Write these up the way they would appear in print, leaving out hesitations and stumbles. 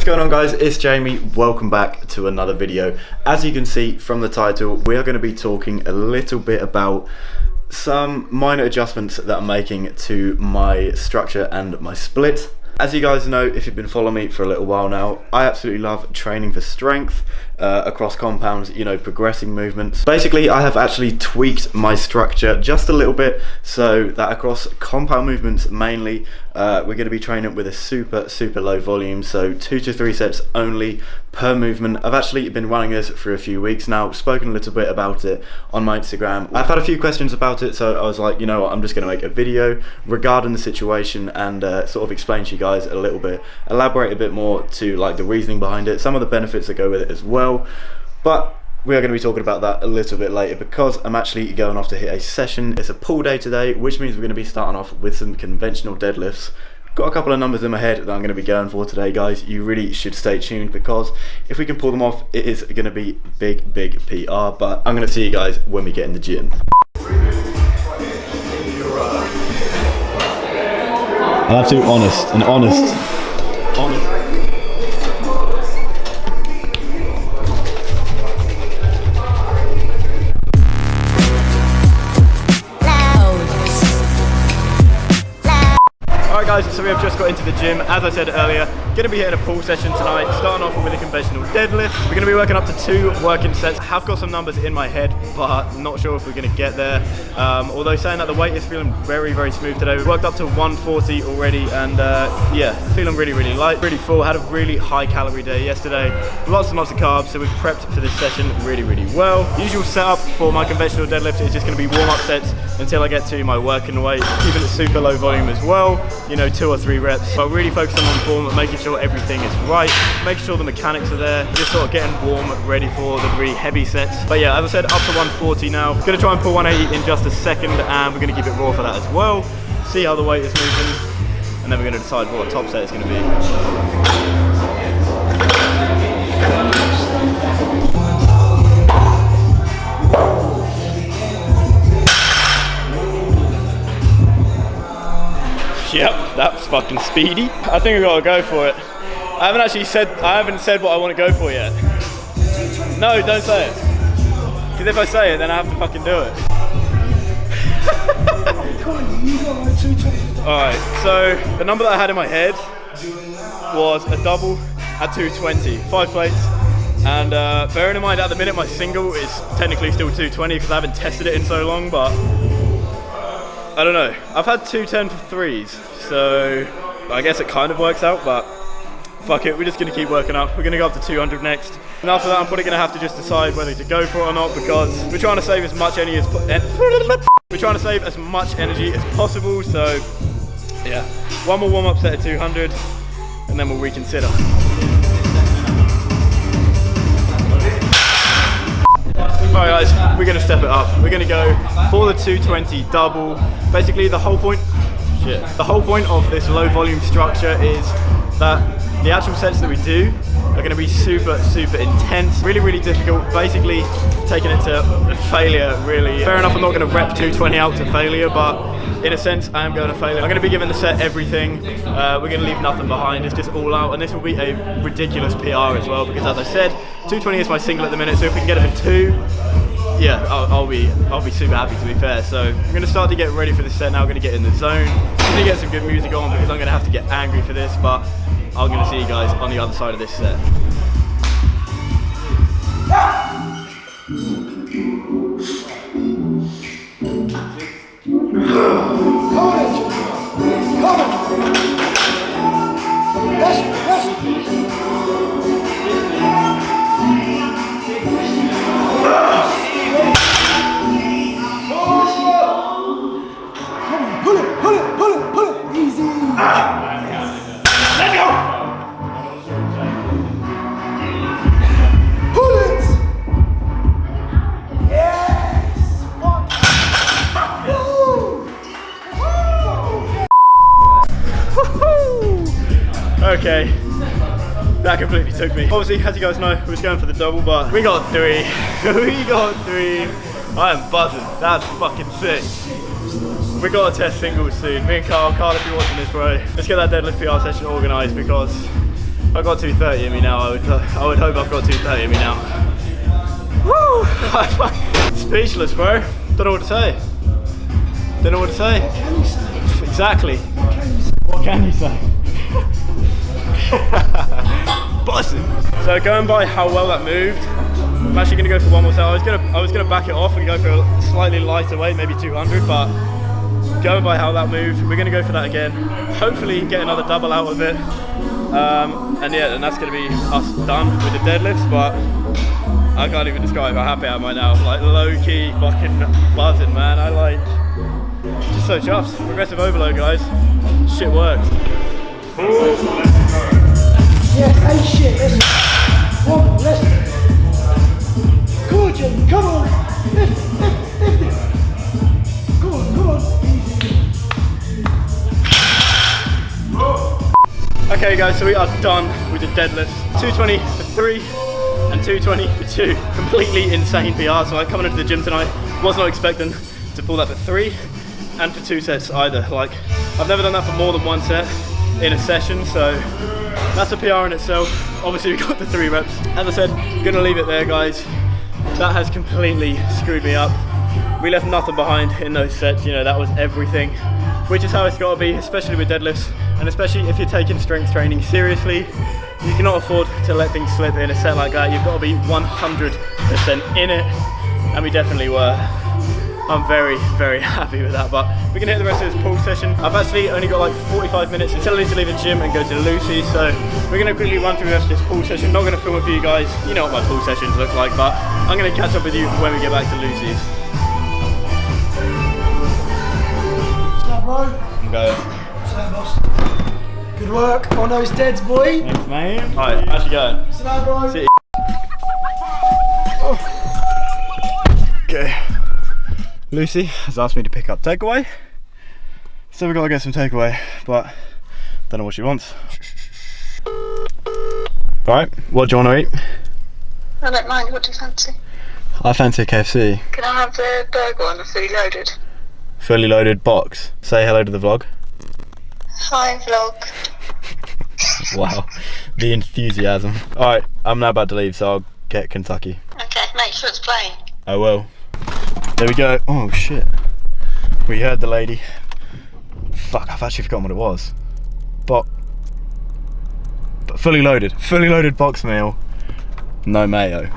What's going on, guys? It's Jamie. Welcome back to another video. As you can see from the title, we are going to be talking a little bit about some minor adjustments that I'm making to my structure and my split. As you guys know, if you've been following me for a little while now, I absolutely love training for strength across compounds, you know, progressing movements. Basically, I have actually tweaked my structure just a little bit so that across compound movements mainly, we're going to be training with a super low volume, so 2 to 3 sets only per movement. I've actually been running this for a few weeks now, spoken a little bit about it on my Instagram. I've had a few questions about it, so I was like, you know what, I'm just going to make a video regarding the situation and sort of explain to you guys a little bit, elaborate a bit more to like the reasoning behind it, some of the benefits that go with it as well. But we are going to be talking about that a little bit later because I'm actually going off to hit a session. It's a pull day today, which means we're going to be starting off with some conventional deadlifts. Got a couple of numbers in my head that I'm going to be going for today, guys. You really should stay tuned because if we can pull them off, it is going to be big PR. But I'm going to see you guys when we get in the gym. I'll have to be honest. Guys, so we have just got into the gym. As I said earlier, going to be hitting a pull session tonight, starting off with a conventional deadlift. We're going to be working up to 2 working sets. I have got some numbers in my head, but not sure if we're going to get there. Although saying that, the weight is feeling very smooth today. We worked up to 140 already, and yeah, feeling really light, really full. Had a really high calorie day yesterday, lots and lots of carbs, so we've prepped for this session really well. Usual setup for my conventional deadlift is just going to be warm-up sets until I get to my working weight, keeping it super low volume as well. You know, 2 or 3 reps, but really focusing on form and making sure everything is right, making sure the mechanics are there, just sort of getting warm, ready for the really heavy sets. But yeah, as I said, up to 140 now. Gonna try and pull 180 in just a second, and we're gonna keep it raw for that as well. See how the weight is moving, and then we're gonna decide what top set is gonna be. Yep, that's fucking speedy. I think we gotta go for it. I haven't said what I want to go for yet. No, don't say it. Because if I say it, then I have to fucking do it. Alright, so the number that I had in my head was a double at 220, 5 plates. And bearing in mind at the minute my single is technically still 220 because I haven't tested it in so long, but I don't know. I've had 210 for 3s, so I guess it kind of works out, but fuck it, we're just gonna keep working up. We're gonna go up to 200 next. And after that, I'm probably gonna have to just decide whether to go for it or not because we're trying to save as much energy as possible, so yeah. One more warm-up set at 200, and then we'll reconsider. Alright guys, we're going to step it up. We're going to go for the 220 double. Basically the whole point of this low volume structure is that the actual sets that we do are going to be super intense, really difficult, basically taking it to failure really. Fair enough, I'm not going to rep 220 out to failure, but in a sense I am going to failure. I'm going to be giving the set everything. We're going to leave nothing behind. It's just all out, and this will be a ridiculous PR as well because, as I said, 220 is my single at the minute, so if we can get it in 2, yeah, I'll be super happy, to be fair. So I'm going to start to get ready for this set now. I'm going to get in the zone. I'm going to get some good music on because I'm going to have to get angry for this, but I'm going to see you guys on the other side of this set. Okay, that completely took me. Obviously, as you guys know, we was going for the double, but we got 3. We got 3. I am buzzing. That's fucking sick. We got to test singles soon. Me and Carl, if you're watching this, bro, let's get that deadlift PR session organised because I've got 230 in me now. I would hope I've got 230 in me now. Woo! Speechless, bro. Don't know what to say. Don't know what to say. What can you say? Exactly. What can you say? Buzzing. So going by how well that moved, I'm actually going to go for one more set. I was gonna back it off and go for a slightly lighter weight, maybe 200, but going by how that moved, we're going to go for that again. Hopefully get another double out of it. And yeah, and that's going to be us done with the deadlifts, but I can't even describe how happy I am right now. Like low-key fucking buzzing, man. I like, just so chuffed. Progressive overload, guys. Shit works. Yeah, hey shit, listen. One more, listen. Come on, Jim, come on. Lift it. Come on. Okay guys, so we are done with the deadlifts. 220 for 3 and 220 for 2. Completely insane PR. So like coming into the gym tonight, was not expecting to pull that for 3 and for 2 sets either. Like I've never done that for more than 1 set in a session, so that's a PR in itself. Obviously we got the 3 reps. As I said, gonna leave it there, guys. That has completely screwed me up. We left nothing behind in those sets, you know, that was everything, which is how it's gotta be, especially with deadlifts, and especially if you're taking strength training seriously. You cannot afford to let things slip in a set like that. You've got to be 100% in it, and we definitely were. I'm very, very happy with that, but we're gonna hit the rest of this pull session. I've actually only got like 45 minutes until I need to leave the gym and go to Lucy's, so we're gonna quickly run through the rest of this pull session. Not gonna film it for you guys, you know what my pull sessions look like, but I'm gonna catch up with you when we get back to Lucy's. What's up, bro? Go. What's up, boss? Good work on those deads, boy. Thanks, man. Alright, how's you going? What's up, bro? See you. Okay. Lucy has asked me to pick up takeaway, so we've got to get some takeaway, but don't know what she wants. Alright, what do you want to eat? I don't mind, what do you fancy? I fancy a KFC. Can I have the burger one, the fully loaded? Fully loaded box. Say hello to the vlog. Hi vlog. Wow, the enthusiasm. Alright, I'm now about to leave, so I'll get Kentucky. Okay, make sure it's plain. I will. There we go. Oh shit. We heard the lady. Fuck, I've actually forgotten what it was. But fully loaded box meal. No mayo.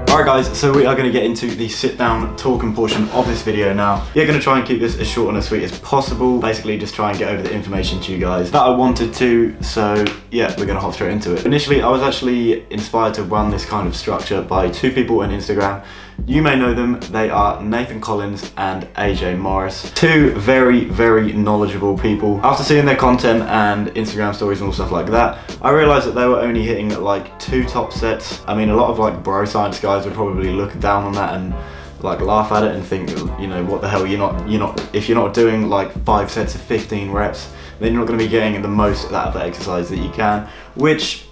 Alright guys, so we are going to get into the sit down talking portion of this video now. We're going to try and keep this as short and as sweet as possible. Basically just try and get over the information to you guys that I wanted to, so yeah, we're going to hop straight into it. Initially I was actually inspired to run this kind of structure by 2 people on Instagram. You may know them, they are Nathan Collins and AJ Morris. 2 very, very knowledgeable people. After seeing their content and Instagram stories and all stuff like that, I realized that they were only hitting like 2 top sets. I mean, a lot of like bro science guys would probably look down on that and like laugh at it and think, you know, what the hell, if you're not doing like 5 sets of 15 reps, then you're not going to be getting the most out of that exercise that you can, which,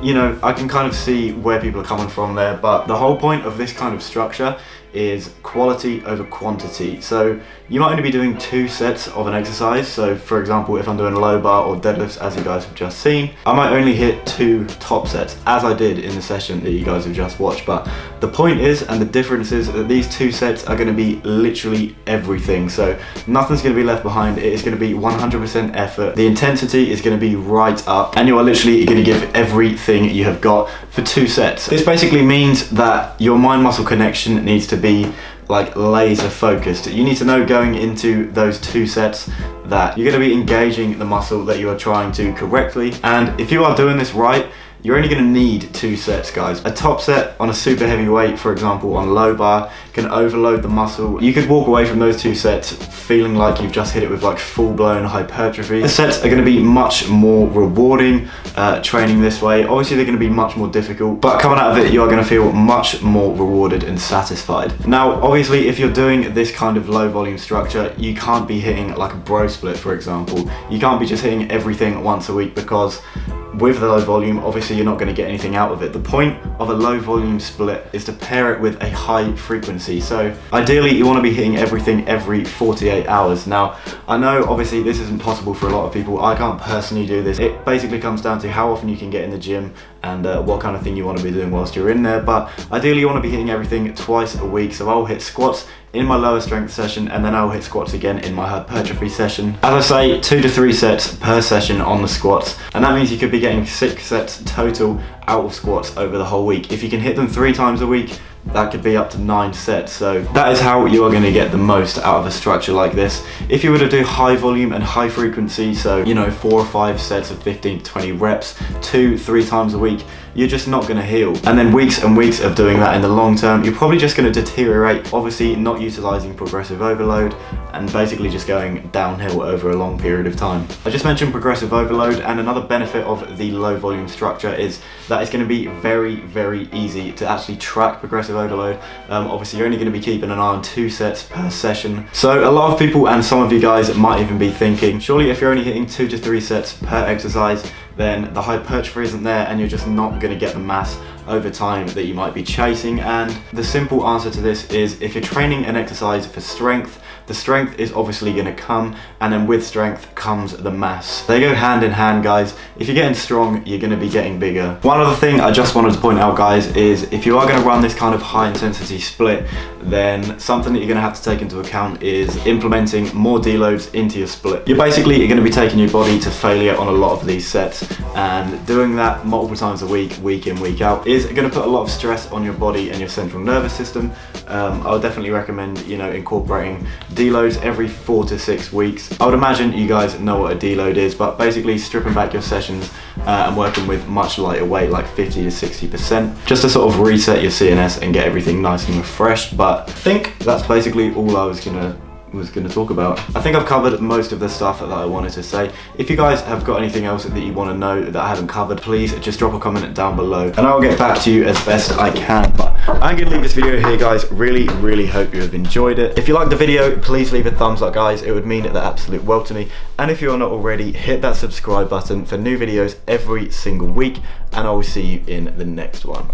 you know, I can kind of see where people are coming from there, but the whole point of this kind of structure is quality over quantity. So you might only be doing 2 sets of an exercise. So for example, if I'm doing low bar or deadlifts, as you guys have just seen, I might only hit 2 top sets, as I did in the session that you guys have just watched. But the point is, and the difference is, that these 2 sets are going to be literally everything. So nothing's going to be left behind. It is going to be 100% effort. The intensity is going to be right up, and you are literally going to give everything you have got for 2 sets. This basically means that your mind-muscle connection needs to be like laser focused. You need to know going into those 2 sets that you're going to be engaging the muscle that you are trying to correctly, and if you are doing this right, you're only going to need 2 sets, guys. A top set on a super heavy weight, for example on low bar, can overload the muscle. You could walk away from those 2 sets feeling like you've just hit it with like full-blown hypertrophy. The sets are going to be much more rewarding training this way. Obviously they're going to be much more difficult, but coming out of it you are going to feel much more rewarded and satisfied. Now obviously if you're doing this kind of low volume structure, you can't be hitting like a bro split, for example. You can't be just hitting everything once a week, because with the low volume, obviously you're not going to get anything out of it. The point of a low volume split is to pair it with a high frequency. So ideally you want to be hitting everything every 48 hours. Now I know obviously this isn't possible for a lot of people. I can't personally do this. It basically comes down to how often you can get in the gym and what kind of thing you want to be doing whilst you're in there. But ideally you want to be hitting everything twice a week. So I'll hit squats in my lower strength session, and then I'll hit squats again in my hypertrophy session. As I say, 2 to 3 sets per session on the squats, and that means you could be getting 6 sets total out of squats over the whole week. If you can hit them 3 times a week, that could be up to 9 sets. So that is how you are going to get the most out of a structure like this. If you were to do high volume and high frequency, so 4 or 5 sets of 15 to 20 reps 2-3 times a week, you're just not going to heal. And then weeks and weeks of doing that in the long term, you're probably just going to deteriorate, obviously not utilizing progressive overload and basically just going downhill over a long period of time. I just mentioned progressive overload, and another benefit of the low volume structure is that it's going to be very, very easy to actually track progressive overload. Obviously you're only going to be keeping an eye on 2 sets per session. So a lot of people, and some of you guys might even be thinking, surely if you're only hitting 2 to 3 sets per exercise, then the hypertrophy isn't there and you're just not going to get the mass over time that you might be chasing. And the simple answer to this is, if you're training an exercise for strength, the strength is obviously going to come, and then with strength comes the mass. They go hand in hand, guys. If you're getting strong, you're going to be getting bigger. One other thing I just wanted to point out, guys, is if you are going to run this kind of high intensity split, then something that you're going to have to take into account is implementing more deloads into your split. You're basically going to be taking your body to failure on a lot of these sets, and doing that multiple times a week, week in, week out, is going to put a lot of stress on your body and your central nervous system. I would definitely recommend, incorporating deloads every 4 to 6 weeks. I would imagine you guys know what a deload is, but basically stripping back your sessions and working with much lighter weight, like 50 to 60%, just to sort of reset your CNS and get everything nice and refreshed. But I think that's basically all I was gonna talk about. I think I've covered most of the stuff that I wanted to say. If you guys have got anything else that you want to know that I haven't covered, please just drop a comment down below and I'll get back to you as best I can. But I'm gonna leave this video here, guys. Really hope you have enjoyed it. If you liked the video, please leave a thumbs up, guys. It would mean the absolute world to me. And if you're not already, hit that subscribe button for new videos every single week, and I will see you in the next one.